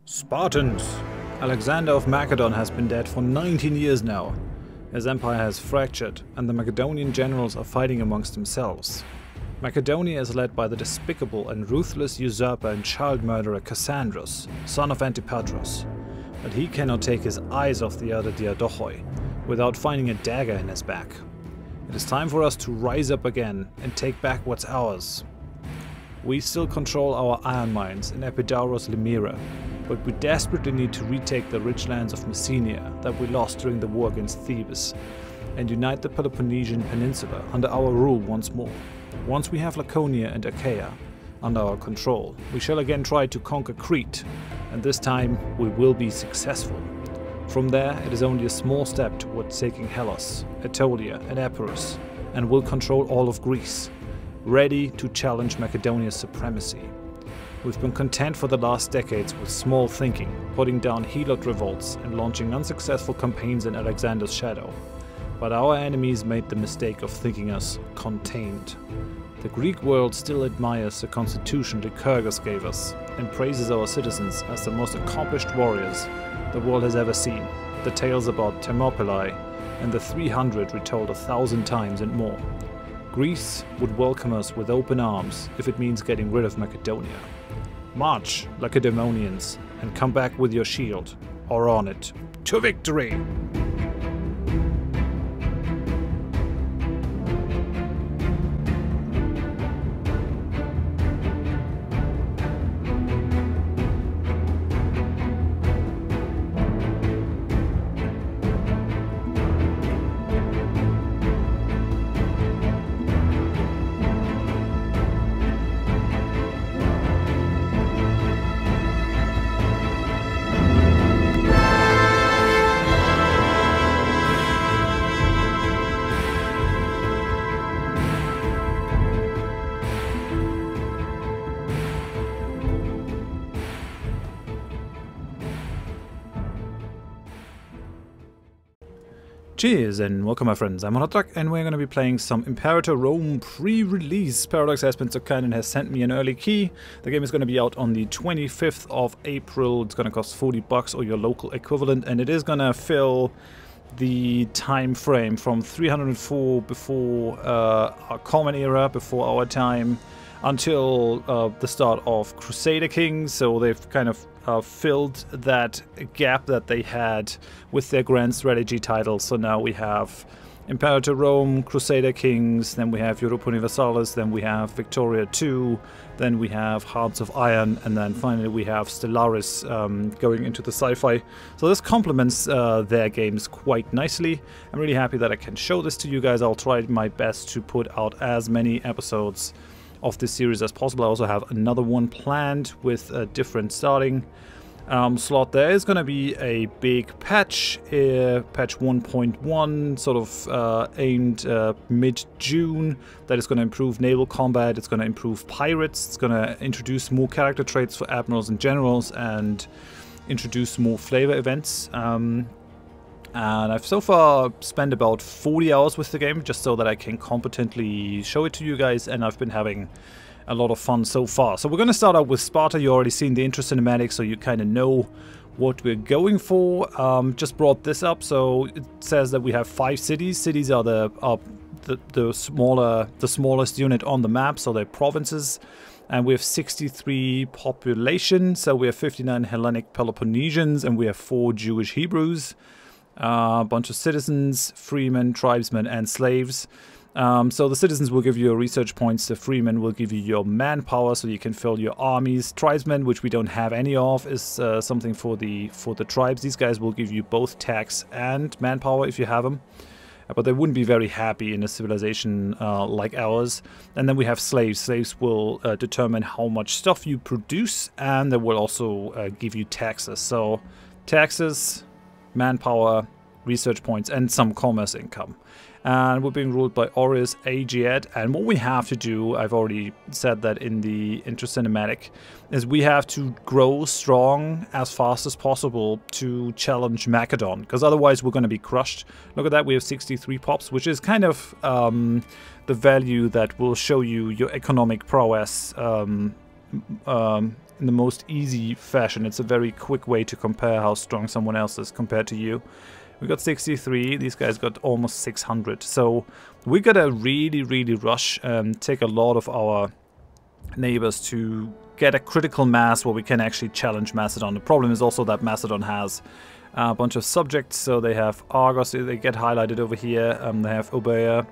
Spartans! Alexander of Macedon has been dead for 19 years now. His empire has fractured, and the Macedonian generals are fighting amongst themselves. Macedonia is led by the despicable and ruthless usurper and child murderer Cassandros, son of Imperator. But he cannot take his eyes off the other Diadochoi without finding a dagger in his back. It is time for us to rise up again and take back what's ours. We still control our iron mines in Epidaurus Limera, but we desperately need to retake the rich lands of Messina that we lost during the war against Thebes, and unite the Peloponnesian Peninsula under our rule once more. Once we have Laconia and Achaia under our control, we shall again try to conquer Crete, and this time we will be successful. From there, it is only a small step towards taking Hellas, Aetolia and Epirus, and will control all of Greece, ready to challenge Macedonia's supremacy. We've been content for the last decades with small thinking, putting down helot revolts and launching unsuccessful campaigns in Alexander's shadow. But our enemies made the mistake of thinking us contained. The Greek world still admires the constitution Lycurgus gave us and praises our citizens as the most accomplished warriors the world has ever seen. The tales about Thermopylae and the 300 retold 1,000 times and more. Greece would welcome us with open arms if it means getting rid of Macedonia. March, Lacedaemonians, and come back with your shield, or on it, to victory! Cheers and welcome my friends, I'm Drak and we're going to be playing some Imperator Rome pre-release. Paradox has been so kind and has sent me an early key. The game is going to be out on the 25th of April. It's going to cost $40 or your local equivalent, and it is going to fill the time frame from 304 before our Common Era, before our time, until the start of Crusader Kings. So they've kind of filled that gap that they had with their grand strategy titles. So now we have Imperator Rome, Crusader Kings, then we have Europa Universalis, then we have Victoria 2, then we have Hearts of Iron, and then finally we have Stellaris going into the sci-fi. So this complements their games quite nicely. I'm really happy that I can show this to you guys. I'll try my best to put out as many episodes of this series as possible. I also have another one planned with a different starting slot. There is going to be a big patch, patch 1.1, sort of aimed mid-June, that is going to improve naval combat, it's going to improve pirates, it's going to introduce more character traits for admirals and generals, and introduce more flavor events. And I've so far spent about 40 hours with the game, just so that I can competently show it to you guys, and I've been having a lot of fun so far. So we're going to start out with Sparta. You already seen the intro cinematic, so you kind of know what we're going for. Just brought this up, so it says that we have 5 cities. Cities are the smallest unit on the map, so they're provinces. And we have 63 population, so we have 59 Hellenic Peloponnesians, and we have 4 Jewish Hebrews. A bunch of citizens, freemen, tribesmen, and slaves. So the citizens will give you your research points, the freemen will give you your manpower so you can fill your armies. Tribesmen, which we don't have any of, is something for the tribes. These guys will give you both tax and manpower if you have them. But they wouldn't be very happy in a civilization like ours. And then we have slaves. Slaves will determine how much stuff you produce, and they will also give you taxes. So taxes, manpower, research points, and some commerce income. And we're being ruled by Aureus Aegeat, and what we have to do, I've already said that in the intro cinematic, is we have to grow strong as fast as possible to challenge Macedon, because otherwise we're going to be crushed. Look at that, we have 63 pops, which is kind of the value that will show you your economic prowess in the most easy fashion. It's a very quick way to compare how strong someone else is compared to you. We got 63, these guys got almost 600. So we gotta really, really rush and take a lot of our neighbors to get a critical mass where we can actually challenge Macedon. The problem is also that Macedon has a bunch of subjects, so they have Argos, they get highlighted over here, they have Obeia,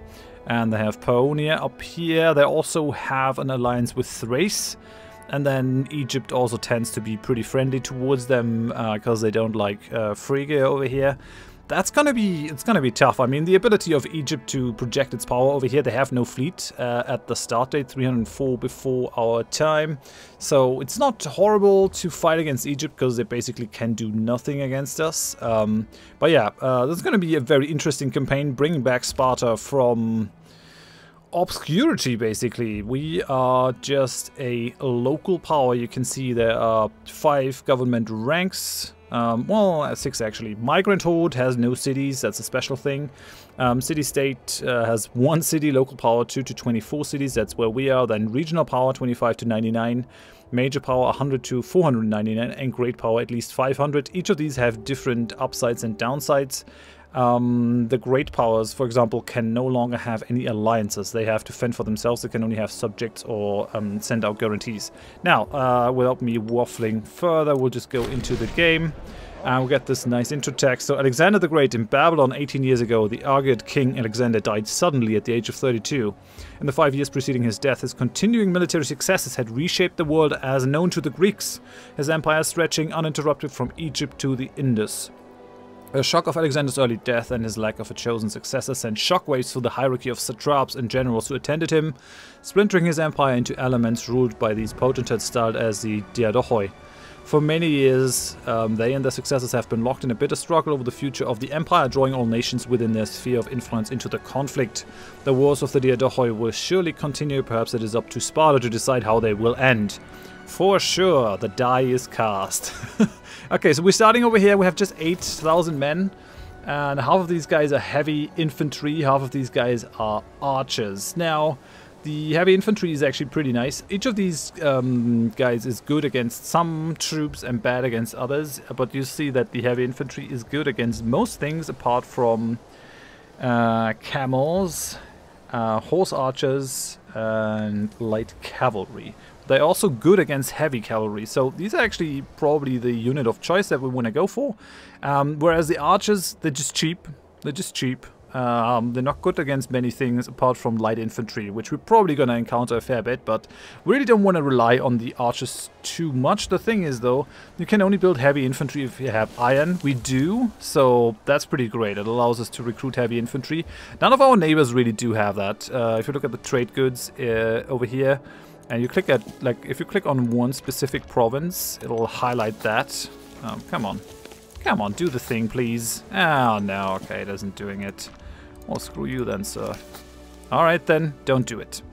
and they have Paeonia up here. They also have an alliance with Thrace, and then Egypt also tends to be pretty friendly towards them because they don't like Phrygia over here. It's gonna be tough. I mean, the ability of Egypt to project its power over here, they have no fleet at the start date, 304 before our time. So it's not horrible to fight against Egypt because they basically can do nothing against us. But yeah, there's gonna be a very interesting campaign bringing back Sparta from obscurity, basically. We are just a local power. You can see there are 5 government ranks. Well, 6 actually. Migrant Horde has no cities, that's a special thing. City-State has 1 city, local power 2 to 24 cities, that's where we are. Then regional power 25 to 99, major power 100 to 499, and great power at least 500. Each of these have different upsides and downsides. The great powers, for example, can no longer have any alliances. They have to fend for themselves. They can only have subjects or send out guarantees. Now, without me waffling further, we'll just go into the game. And we'll get this nice intro text. So Alexander the Great in Babylon 18 years ago, the Argead king Alexander died suddenly at the age of 32. In the 5 years preceding his death, his continuing military successes had reshaped the world as known to the Greeks, his empire stretching uninterrupted from Egypt to the Indus. The shock of Alexander's early death and his lack of a chosen successor sent shockwaves through the hierarchy of satraps and generals who attended him, splintering his empire into elements ruled by these potentates styled as the Diadochoi. For many years, they and their successors have been locked in a bitter struggle over the future of the empire, drawing all nations within their sphere of influence into the conflict. The wars of the Diadochoi will surely continue. Perhaps it is up to Sparta to decide how they will end. For sure, the die is cast. Okay, so we're starting over here. We have just 8,000 men, and half of these guys are heavy infantry, half of these guys are archers. Now, the heavy infantry is actually pretty nice. Each of these guys is good against some troops and bad against others, but you see that the heavy infantry is good against most things apart from camels, horse archers, and light cavalry. They're also good against heavy cavalry, so these are actually probably the unit of choice that we want to go for. Whereas the archers, they're just cheap. They're just cheap. They're not good against many things apart from light infantry, which we're probably going to encounter a fair bit, but we really don't want to rely on the archers too much. The thing is, though, you can only build heavy infantry if you have iron. We do, so that's pretty great. It allows us to recruit heavy infantry. None of our neighbors really do have that. If you look at the trade goods over here, and you click at, like, if you click on one specific province, it'll highlight that. Come on. Come on, do the thing, please. Oh, no, okay, it isn't doing it. Well, screw you then, sir. Alright then, don't do it.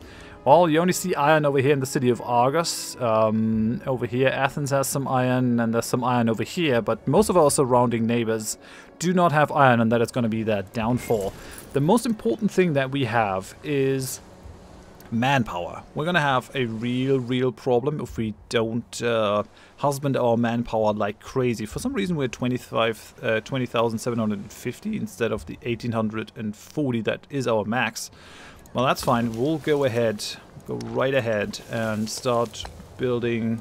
Well, you only see iron over here in the city of Argos. Over here, Athens has some iron, and there's some iron over here, but most of our surrounding neighbors do not have iron, and that is going to be their downfall. The most important thing that we have is manpower. We're gonna have a real problem if we don't husband our manpower like crazy. For some reason we're 20,750 instead of the 1,840 that is our max. Well, that's fine. We'll go ahead, go right ahead and start building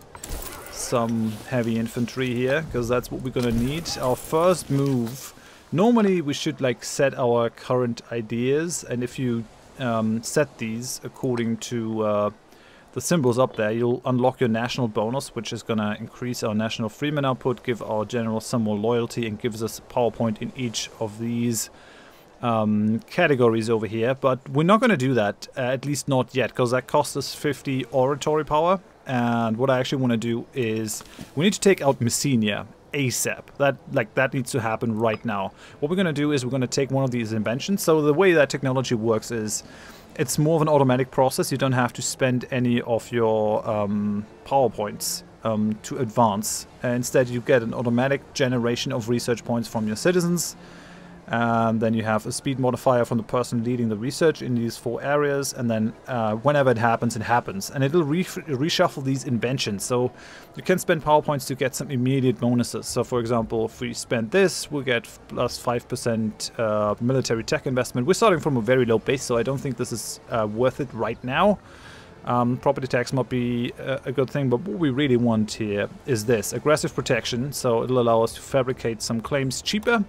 some heavy infantry here, because that's what we're gonna need. Our first move, normally we should like set our current ideas, and if you set these according to the symbols up there, you'll unlock your national bonus, which is gonna increase our national freeman output, give our generals some more loyalty, and gives us a power point in each of these categories over here. But we're not gonna do that, at least not yet, because that costs us 50 oratory power. And what I actually want to do is we need to take out Messina ASAP. That needs to happen right now. What we're going to do is we're going to take one of these inventions. So the way that technology works is it's more of an automatic process. You don't have to spend any of your power points to advance. Instead, you get an automatic generation of research points from your citizens. And then you have a speed modifier from the person leading the research in these 4 areas. And then whenever it happens, it happens. And it'll reshuffle these inventions. So you can spend power points to get some immediate bonuses. So for example, if we spend this, we'll get plus 5% military tech investment. We're starting from a very low base, so I don't think this is worth it right now. Property tax might be a good thing, but what we really want here is this. Aggressive protection, so it'll allow us to fabricate some claims cheaper.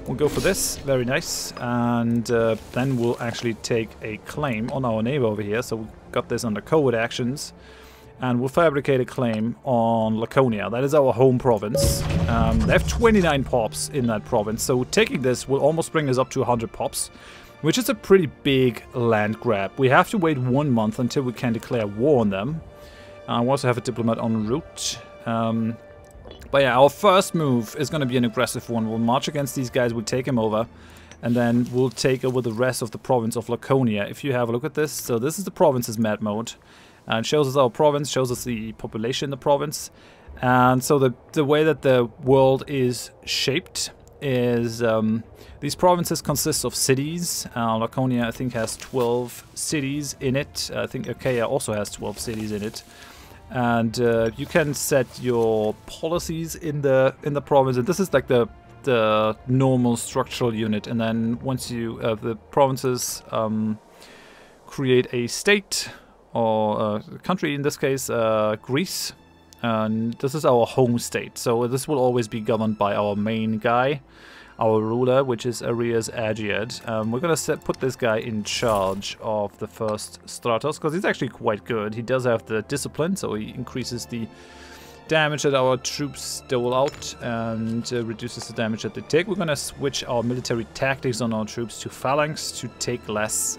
We'll go for this, very nice, and then we'll actually take a claim on our neighbor over here. So we got this under covert actions, and we'll fabricate a claim on Laconia. That is our home province. They have 29 pops in that province, so taking this will almost bring us up to 100 pops, which is a pretty big land grab. We have to wait 1 month until we can declare war on them. We also have a diplomat en route. But yeah, our first move is going to be an aggressive one. We'll march against these guys, we'll take him over, and then we'll take over the rest of the province of Laconia. If you have a look at this, so this is the province's map mode. And it shows us our province, shows us the population in the province. And so the way that the world is shaped is these provinces consist of cities. Laconia, I think, has 12 cities in it. I think Achaia also has 12 cities in it. And you can set your policies in the province, and this is like the normal structural unit. And then once you the provinces create a state or a country, in this case Greece, and this is our home state. So this will always be governed by our main guy, our ruler, which is Arias Agiad. We're going to put this guy in charge of the first Stratos, because he's actually quite good. He does have the discipline, so he increases the damage that our troops dole out and reduces the damage that they take. We're going to switch our military tactics on our troops to phalanx to take less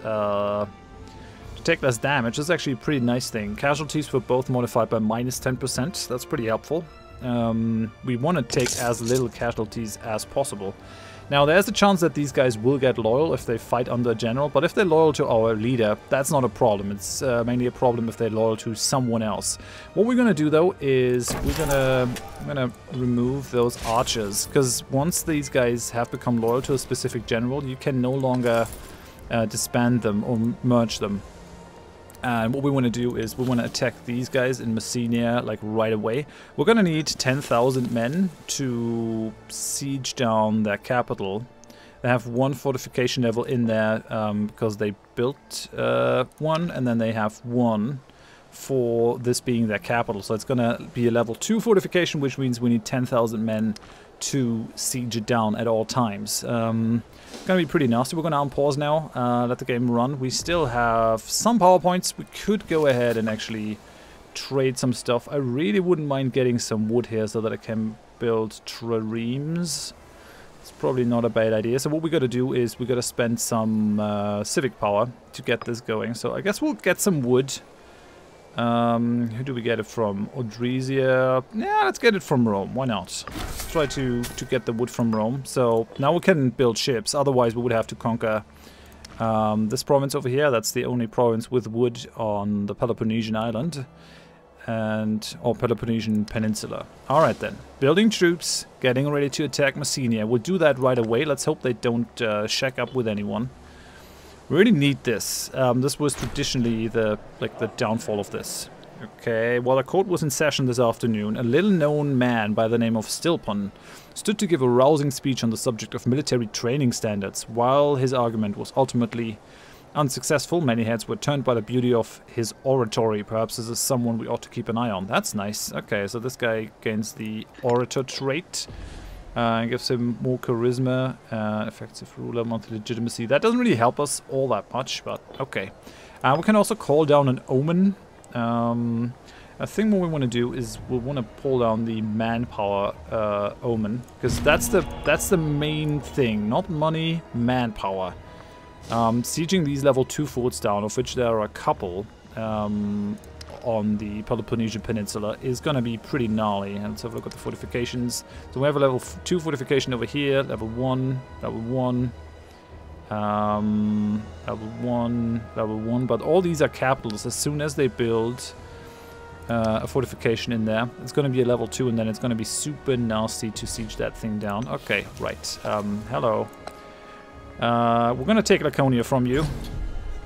damage. This is actually a pretty nice thing. Casualties were both modified by minus 10%. That's pretty helpful. We want to take as little casualties as possible. Now, there's a chance that these guys will get loyal if they fight under a general, but if they're loyal to our leader, that's not a problem. It's mainly a problem if they're loyal to someone else. What we're going to do, though, is we're gonna remove those archers, because once these guys have become loyal to a specific general, you can no longer disband them or merge them. And what we want to do is we want to attack these guys in Messina, like, right away. We're going to need 10,000 men to siege down their capital. They have 1 fortification level in there because they built 1, and then they have 1 for this being their capital. So it's going to be a level 2 fortification, which means we need 10,000 men to siege it down at all times. Gonna be pretty nasty. We're gonna unpause now, let the game run. We still have some power points. We could go ahead and actually trade some stuff. I really wouldn't mind getting some wood here so that I can build triremes. It's probably not a bad idea. So what we gotta do is we gotta spend some civic power to get this going. So I guess we'll get some wood. Who do we get it from? Odrisia? Yeah, let's get it from Rome. Why not? Let's try to get the wood from Rome. So now we can build ships. Otherwise, we would have to conquer this province over here. That's the only province with wood on the Peloponnesian island. Or Peloponnesian Peninsula. Alright then. Building troops. Getting ready to attack Messina. We'll do that right away. Let's hope they don't shack up with anyone. We really need this. This was traditionally the downfall of this. Okay, while the court was in session this afternoon, a little-known man by the name of Stilpon stood to give a rousing speech on the subject of military training standards. While his argument was ultimately unsuccessful, many heads were turned by the beauty of his oratory. Perhaps this is someone we ought to keep an eye on. That's nice. Okay, so this guy gains the orator trait. Gives him more charisma, effective ruler, monthly legitimacy. That doesn't really help us all that much, but okay. We can also call down an omen. I think what we want to do is we want to pull down the manpower omen, because that's the main thing, not money, manpower. Sieging these level 2 forts down, of which there are a couple on the Peloponnesian Peninsula, is going to be pretty gnarly. And let's have a look at the fortifications. So we have a level 2 fortification over here, level 1, level 1, level 1, level 1, but all these are capitals. As soon as they build a fortification in there, it's going to be a level 2, and then it's going to be super nasty to siege that thing down. Okay, right. Hello. We're gonna take Laconia from you.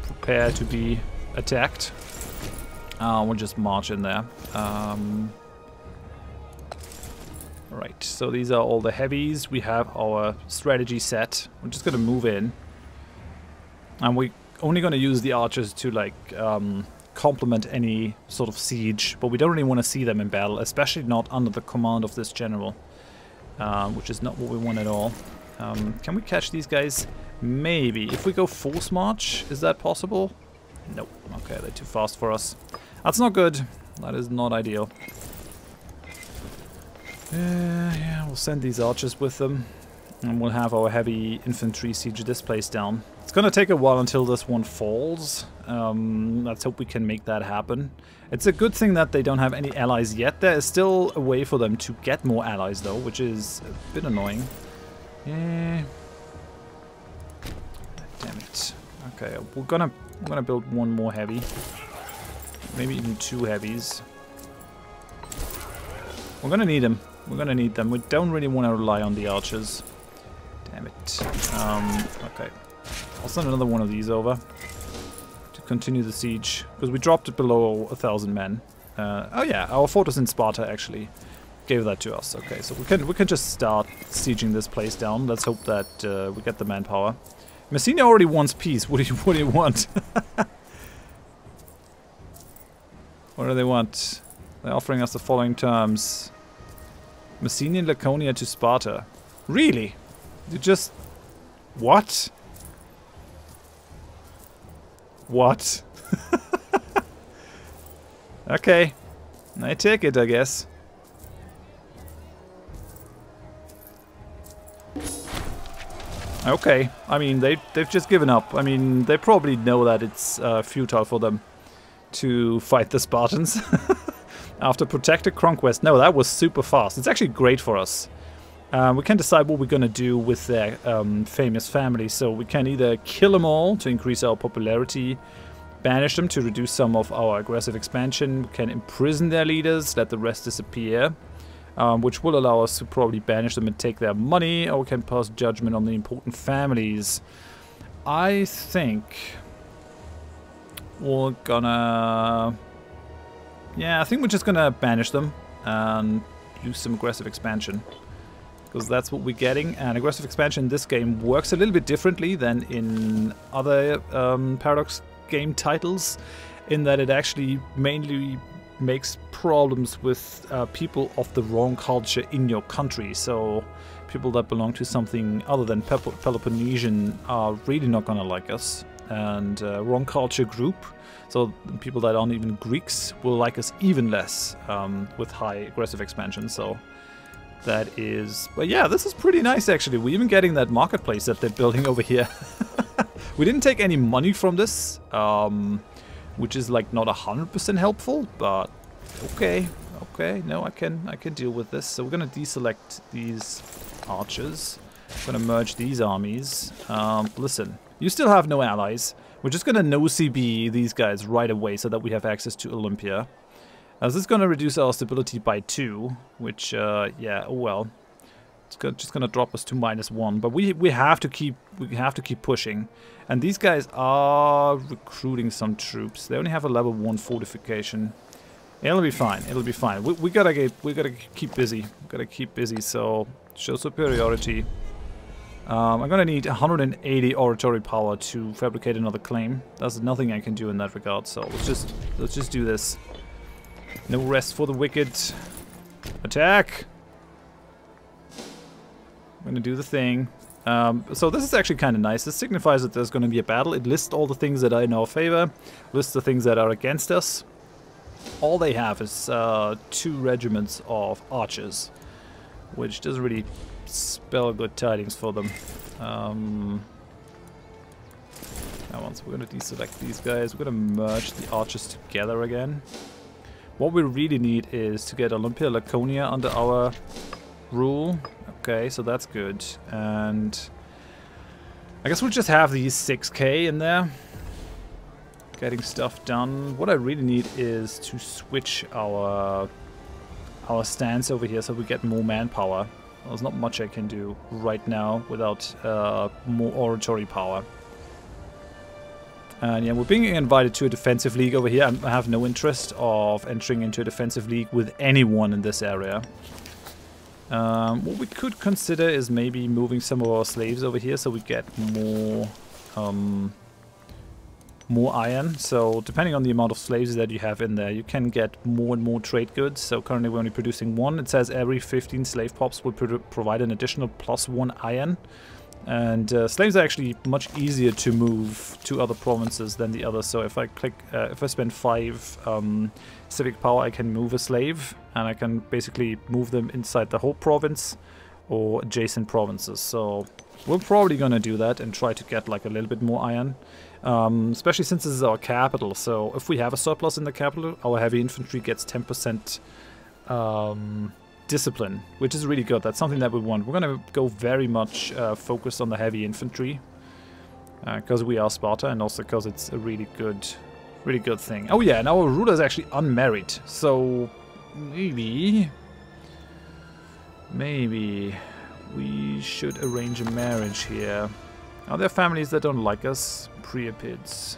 Prepare to be attacked. We'll just march in there. Right, so these are all the heavies. We have our strategy set. We're just gonna move in. And we're only gonna use the archers to like complement any sort of siege, but we don't really want to see them in battle, especially not under the command of this general, which is not what we want at all. Can we catch these guys? Maybe. If we go force march, is that possible? Nope. Okay, they're too fast for us. That's not good. That is not ideal. Yeah, we'll send these archers with them, and we'll have our heavy infantry siege this place down. It's gonna take a while until this one falls. Let's hope we can make that happen. It's a good thing that they don't have any allies yet. There is still a way for them to get more allies though, which is a bit annoying. Yeah. Damn it. Okay, we're gonna build one more heavy. Maybe even two heavies. We're gonna need them. We're gonna need them. We don't really want to rely on the archers. Damn it. Okay. I'll send another one of these over to continue the siege, because we dropped it below 1,000 men. Oh yeah, our fortress in Sparta actually gave that to us. Okay, so we can just start sieging this place down. Let's hope that we get the manpower. Messina already wants peace. What do you want? What do they want? They're offering us the following terms. Messina and Laconia to Sparta. Really? You just... What? What? Okay. I take it, I guess. Okay. I mean, they've just given up. I mean, they probably know that it's futile for them to fight the Spartans. After protected conquest. No, that was super fast. It's actually great for us. We can decide what we're going to do with their famous family. So we can either kill them all to increase our popularity, banish them to reduce some of our aggressive expansion, we can imprison their leaders, let the rest disappear, which will allow us to probably banish them and take their money, or we can pass judgment on the important families. I think we're gonna... Yeah, I think we're just gonna banish them and use some aggressive expansion, because that's what we're getting. And aggressive expansion in this game works a little bit differently than in other Paradox game titles, in that it actually mainly makes problems with people of the wrong culture in your country. So people that belong to something other than Peloponnesian are really not gonna like us. And wrong culture group, so people that aren't even Greeks, will like us even less with high aggressive expansion. So that is... But yeah, this is pretty nice actually. We're even getting that marketplace that they're building over here. We didn't take any money from this, which is like not 100% helpful, but okay. Okay, no, I can deal with this. So we're gonna deselect these archers. I'm gonna merge these armies. Listen, you still have no allies. We're just gonna no-CB these guys right away so that we have access to Olympia. This is gonna reduce our stability by 2, which, yeah, oh well. It's just gonna drop us to -1, but we have to keep pushing. And these guys are recruiting some troops. They only have a level 1 fortification. It'll be fine. It'll be fine. We gotta keep busy. We gotta keep busy. So show superiority. I'm gonna need 180 oratory power to fabricate another claim. There's nothing I can do in that regard. So let's just do this. No rest for the wicked. Attack! I'm gonna do the thing. So this is actually kind of nice. This signifies that there's gonna be a battle. It lists all the things that are in our favor, lists the things that are against us. All they have is 2 regiments of archers, which doesn't really spell good tidings for them. So we're gonna deselect these guys. We're gonna merge the archers together again. What we really need is to get Olympia Laconia under our rule. Okay, so that's good. And I guess we'll just have these 6k in there. Getting stuff done. What I really need is to switch our stance over here so we get more manpower. There's not much I can do right now without more oratory power. And yeah, we're being invited to a defensive league over here. I have no interest of entering into a defensive league with anyone in this area. What we could consider is maybe moving some of our slaves over here so we get more iron. So depending on the amount of slaves that you have in there, you can get more and more trade goods. So currently we're only producing 1. It says every 15 slave pops will provide an additional +1 iron. And slaves are actually much easier to move to other provinces than the others. So if I click, if I spend 5 civic power, I can move a slave, and I can basically move them inside the whole province or adjacent provinces. So we're probably gonna do that and try to get like a little bit more iron, especially since this is our capital. So if we have a surplus in the capital, our heavy infantry gets 10% discipline, which is really good. That's something that we want. We're gonna go very much focused on the heavy infantry because we are Sparta, and also because it's a really good thing. Oh yeah, and our ruler is actually unmarried, so maybe we should arrange a marriage here. Are there families that don't like us? Preepids.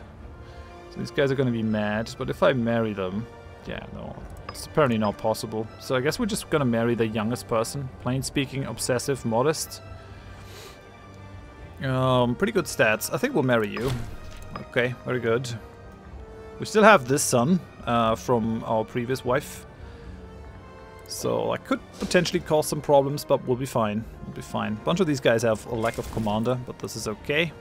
So these guys are gonna be mad, but if I marry them, yeah, no. It's apparently not possible. So I guess we're just gonna marry the youngest person. Plain speaking, obsessive, modest. Pretty good stats. I think we'll marry you. Okay, very good. We still have this son from our previous wife. So I could potentially cause some problems, but we'll be fine. We'll be fine. A bunch of these guys have a lack of commander, but this is okay.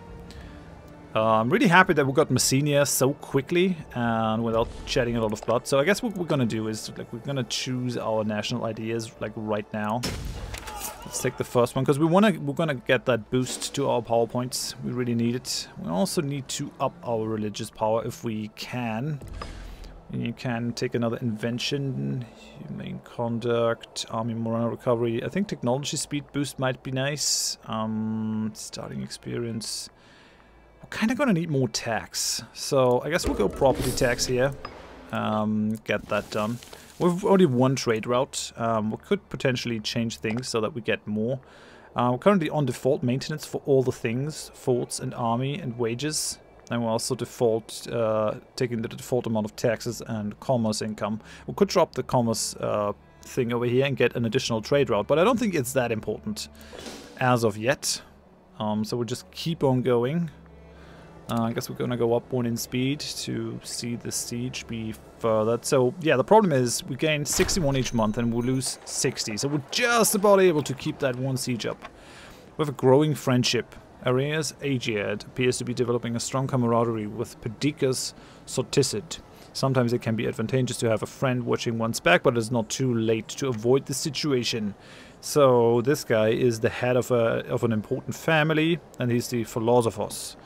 I'm really happy that we got Messina so quickly and without shedding a lot of blood. So I guess what we're gonna do is like we're gonna choose our national ideas like right now. Let's take the first one because we're gonna get that boost to our power points. We really need it. We also need to up our religious power if we can. And you can take another invention, humane conduct, army morale recovery. I think technology speed boost might be nice. Starting experience. We're kind of going to need more tax, so I guess we'll go property tax here, get that done. We've only 1 trade route. We could potentially change things so that we get more. We're currently on default maintenance for all the things, forts and army and wages, and we're also default taking the default amount of taxes and commerce income. We could drop the commerce thing over here and get an additional trade route, but I don't think it's that important as of yet. So we'll just keep on going. I guess we're gonna go up 1 in speed to see the siege be furthered. So yeah, the problem is we gain 61 each month and we'll lose 60. So we're just about able to keep that 1 siege up. We have a growing friendship. Arias Aegead appears to be developing a strong camaraderie with Perdiccas Soticid. Sometimes it can be advantageous to have a friend watching one's back, but it's not too late to avoid the situation. So this guy is the head of an important family, and he's the Philosophos.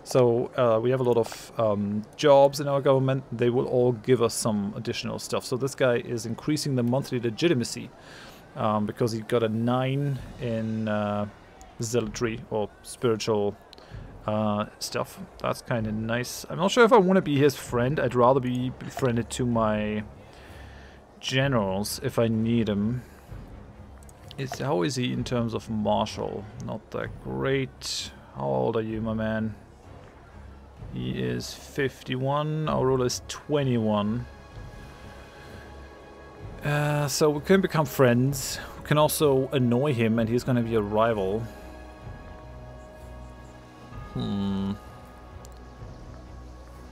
So we have a lot of jobs in our government. They will all give us some additional stuff. So this guy is increasing the monthly legitimacy because he got a 9 in zealotry or spiritual stuff. That's kind of nice. I'm not sure if I want to be his friend. I'd rather be befriended to my generals if I need him. How is he in terms of martial? Not that great. How old are you, my man? He is 51, our ruler is 21. So we can become friends. We can also annoy him and he's gonna be a rival.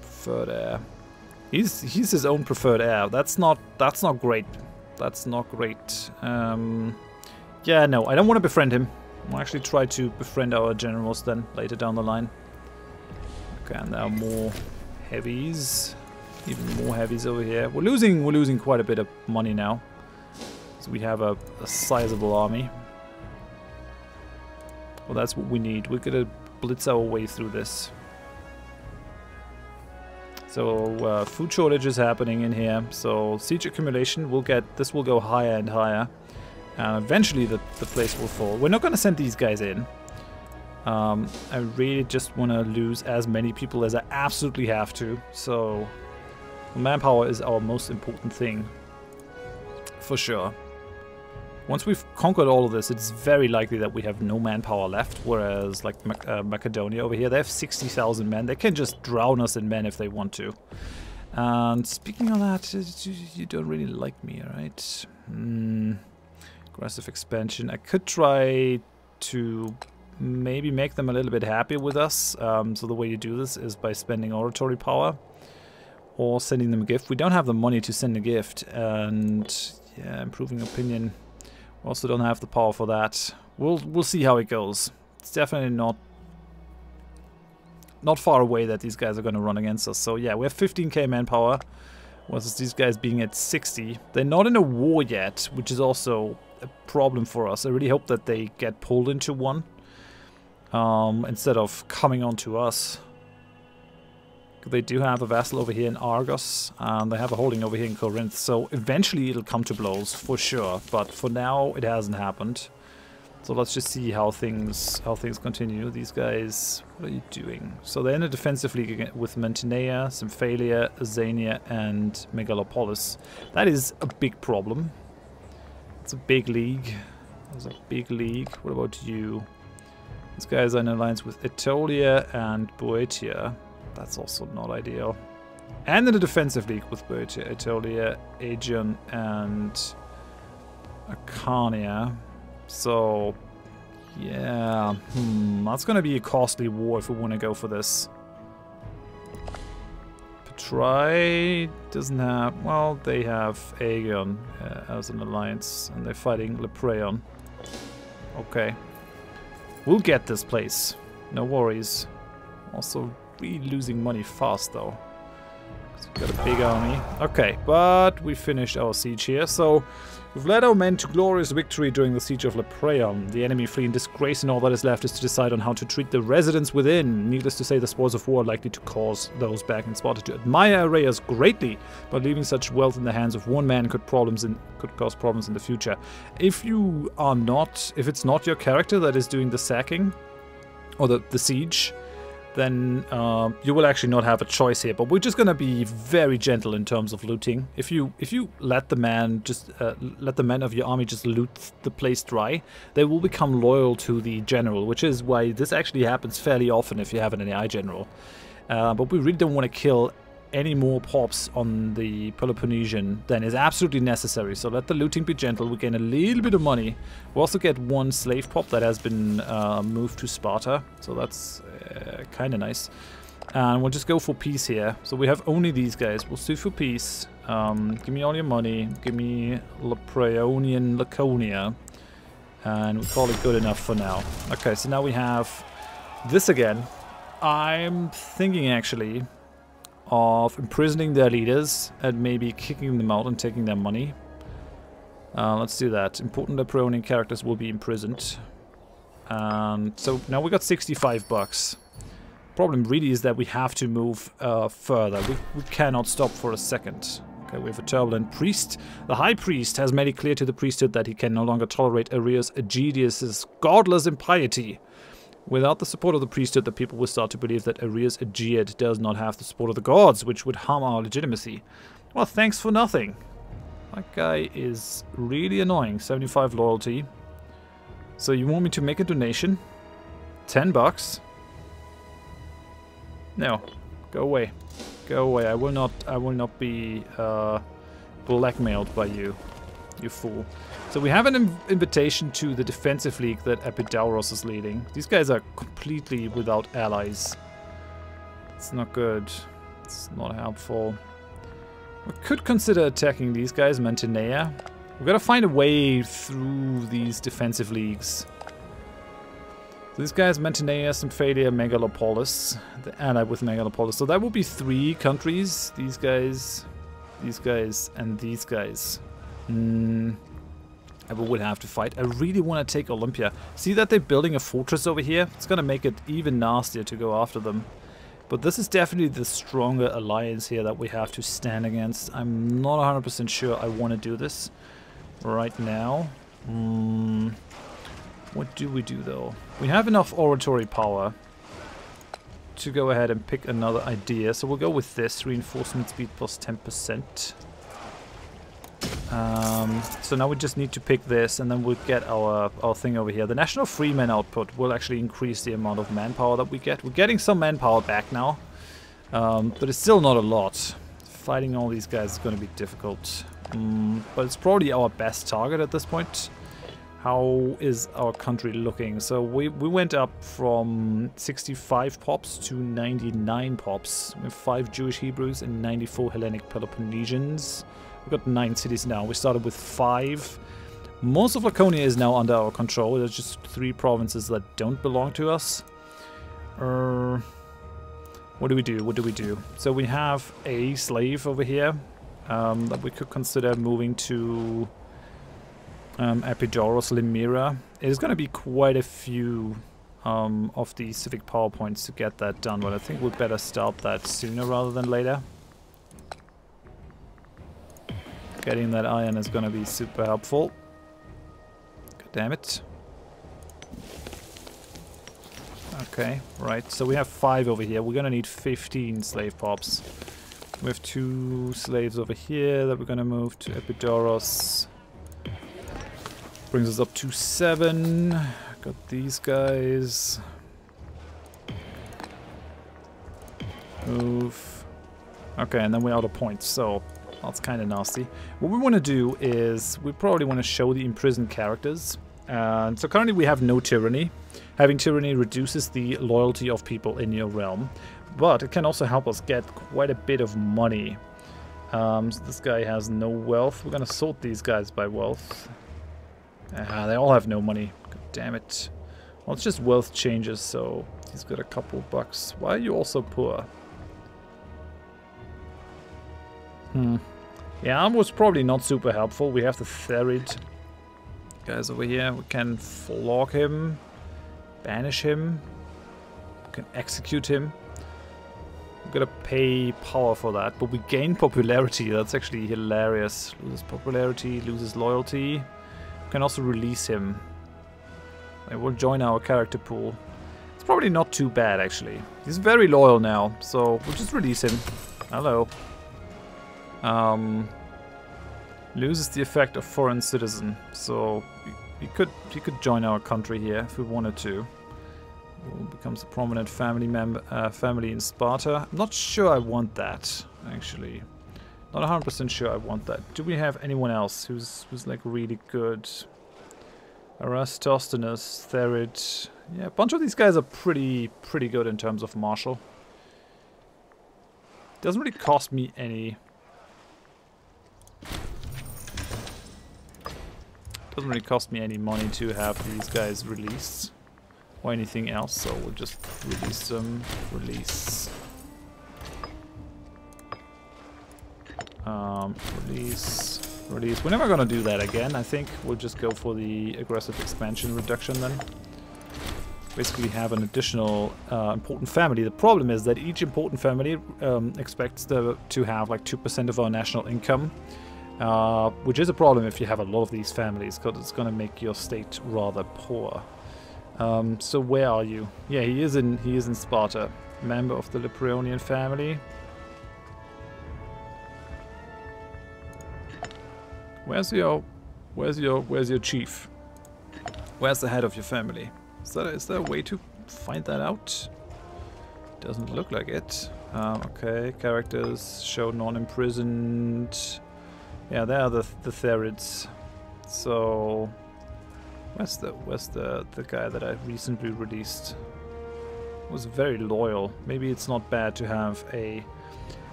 Preferred heir. He's his own preferred heir. That's not great. That's not great. Yeah, no, I don't want to befriend him. I'll actually try to befriend our generals then later down the line. Okay, and there are more heavies, even more heavies over here. We're losing quite a bit of money now, so we have a sizable army. Well, that's what we need. We're gonna blitz our way through this. So food shortage is happening in here. So siege accumulation will go higher and higher. Eventually the place will fall. We're not gonna send these guys in. I really just want to lose as many people as I absolutely have to. So manpower is our most important thing, for sure. Once we've conquered all of this, it's very likely that we have no manpower left, whereas like Macedonia over here, they have 60,000 men. They can just drown us in men if they want to. And speaking of that, you don't really like me, right? Aggressive expansion. I could try to maybe make them a little bit happier with us. So the way you do this is by spending oratory power or sending them a gift. We don't have the money to send a gift, and yeah, improving opinion. We also don't have the power for that. We'll see how it goes. It's definitely not far away that these guys are going to run against us. So yeah, we have 15k manpower, versus these guys being at 60. They're not in a war yet, which is also a problem for us. I really hope that they get pulled into one instead of coming on to us. They do have a vassal over here in Argos, and they have a holding over here in Corinth, so eventually it'll come to blows for sure, but for now it hasn't happened. So let's just see how things continue. These guys, what are you doing? So they're in a defensive league with Mantinea, Symphalia, Azania, and Megalopolis. That is a big problem. It's a big league. It's a big league. What about you? These guys are in alliance with Aetolia and Boeotia. That's also not ideal. And in a defensive league with Boeotia, Aetolia, Aegean, and Acania. So, yeah, that's going to be a costly war if we want to go for this. Petrai doesn't have... Well, they have Aegean as an alliance, and they're fighting Lepreon. Okay. We'll get this place. No worries. Also, really losing money fast, though. We've got a big army. Okay, but we finished our siege here, so we've led our men to glorious victory during the siege of Lepreon. The enemy flee in disgrace, and all that is left is to decide on how to treat the residents within. Needless to say, the spoils of war are likely to cause those back in Sparta to admire Areas greatly, but leaving such wealth in the hands of one man could cause problems in the future. If it's not your character that is doing the sacking or the siege, then you will actually not have a choice here. But we're just gonna be very gentle in terms of looting. If you let the men of your army just loot the place dry, they will become loyal to the general, which is why this actually happens fairly often if you have an AI general. But we really don't want to kill any more pops on the Peloponnesian than is absolutely necessary. So let the looting be gentle. We gain a little bit of money. We also get one slave pop that has been moved to Sparta. So that's kind of nice. And we'll just go for peace here. So we have only these guys. We'll sue for peace. Give me all your money. Give me Lepreonian Laconia. And we call it good enough for now. Okay, so now we have this again. I'm thinking actually of imprisoning their leaders and maybe kicking them out and taking their money. Let's do that. Important Lepreonian characters will be imprisoned. And so now we got 65 bucks. Problem really is that we have to move further. We cannot stop for a second. Okay, we have a turbulent priest. The high priest has made it clear to the priesthood that he can no longer tolerate Arrius Aegidius' godless impiety. Without the support of the priesthood, the people will start to believe that Arrius Aegiad does not have the support of the gods, which would harm our legitimacy. Well, thanks for nothing. That guy is really annoying. 75 loyalty. So you want me to make a donation? 10 bucks? No. Go away. Go away. I will not be blackmailed by you. You fool. So we have an invitation to the defensive league that Epidaurus is leading. These guys are completely without allies. It's not good. It's not helpful. We could consider attacking these guys, Mantinea. We've got to find a way through these defensive leagues. So these guys, Mantinea, Symphalia, Megalopolis. The ally with Megalopolis. So that will be 3 countries. These guys, and these guys. I would have to fight. I really want to take Olympia. See that they're building a fortress over here? It's going to make it even nastier to go after them. But this is definitely the stronger alliance here that we have to stand against. I'm not 100% sure I want to do this right now. What do we do though? We have enough oratory power to go ahead and pick another idea. So we'll go with this. Reinforcement speed plus 10%. So now we just need to pick this, and then we'll get our thing over here. The national freeman output will actually increase the amount of manpower that we get. We're getting some manpower back now, but it's still not a lot. Fighting all these guys is going to be difficult, but it's probably our best target at this point. How is our country looking? So we went up from 65 pops to 99 pops. We have 5 Jewish Hebrews and 94 Hellenic Peloponnesians. We've got 9 cities now. We started with 5. Most of Laconia is now under our control. There's just 3 provinces that don't belong to us. What do we do? What do we do? So we have a slave over here that we could consider moving to Epidaurus, Limera. It is going to be quite a few of the civic power points to get that done, but I think we'd better start that sooner rather than later. Getting that iron is going to be super helpful. God damn it. Okay, right, so we have 5 over here. We're going to need 15 slave pops. We have 2 slaves over here that we're going to move to Epidaurus. Brings us up to 7. Got these guys. Move. Okay, and then we're out of points, so that's kind of nasty. What we want to do is we probably want to show the imprisoned characters. And so currently we have no tyranny. Having tyranny reduces the loyalty of people in your realm, but it can also help us get quite a bit of money. So this guy has no wealth. We're going to sort these guys by wealth. They all have no money. God damn it. Well, it's just wealth changes, so he's got a couple bucks. Why are you also poor? Yeah, armor was probably not super helpful. We have the Therid guys over here. We can flog him, banish him, we can execute him. We're gonna pay power for that, but we gain popularity. That's actually hilarious. Loses popularity, loses loyalty. We can also release him. He will join our character pool. It's probably not too bad, actually. He's very loyal now, so we'll just release him. Hello. Loses the effect of foreign citizen, so he could join our country here if we wanted to. Becomes a prominent family member, family in Sparta. I'm not sure I want that, actually. Not 100% sure I want that. Do we have anyone else who's like really good? Aristosthenes, Therid. Yeah, a bunch of these guys are pretty good in terms of martial. Doesn't really cost me any. Doesn't really cost me any money to have these guys released or anything else, so we'll just release them. Release. Release. We're never gonna do that again. I think we'll just go for the aggressive expansion reduction then. Basically have an additional important family. The problem is that each important family expects to have like 2% of our national income. Which is a problem if you have a lot of these families, because it's going to make your state rather poor. So where are you? Yeah, he is in Sparta. Member of the Liprionian family. Where's your chief? Where's the head of your family? Is there a way to find that out? Doesn't look like it. Okay, characters show non-imprisoned. Yeah, they are the Therids. So where's the guy that I recently released? Was very loyal. Maybe it's not bad to have a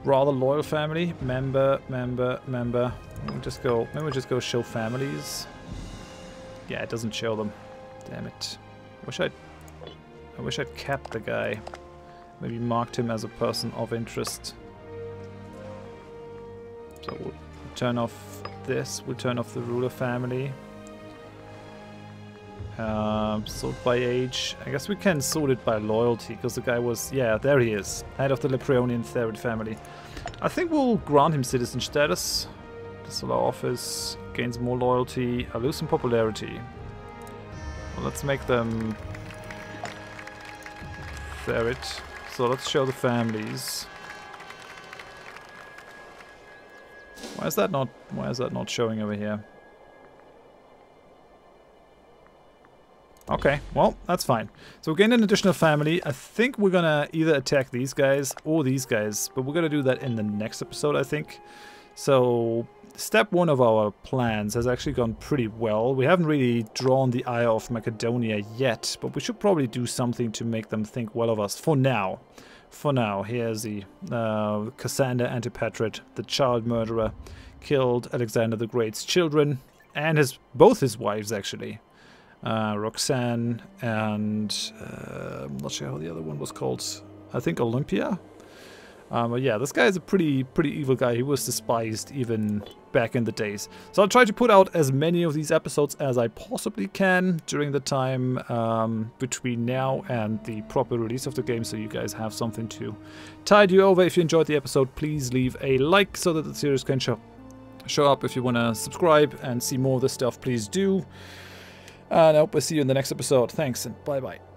rather loyal family. Member. Maybe we just go show families. Yeah, it doesn't show them. Damn it. I wish I'd kept the guy. Maybe marked him as a person of interest. So we'll turn off this, we'll turn off the ruler family. Sort by age. I guess we can sort it by loyalty, because the guy was, yeah, there he is. Head of the Liprionian Therid family. I think we'll grant him citizen status. Disallow office, gains more loyalty. I lose some popularity. Well, let's make them Therid. So let's show the families. Why is that not showing over here? Okay, well, that's fine. So we gained an additional family. I think we're gonna either attack these guys or these guys, but we're gonna do that in the next episode, I think. So step 1 of our plans has actually gone pretty well. We haven't really drawn the ire of Macedonia yet, but we should probably do something to make them think well of us for now. For now, here's the Cassander Antipater, the child murderer, killed Alexander the Great's children and both his wives actually. Roxanne and I'm not sure how the other one was called. I think Olympia. But yeah, this guy is a pretty evil guy. He was despised even back in the days. So I'll try to put out as many of these episodes as I possibly can during the time between now and the proper release of the game, so you guys have something to tide you over. If you enjoyed the episode, please leave a like so that the series can show up. If you want to subscribe and see more of this stuff, please do. And I hope I see you in the next episode. Thanks and bye-bye.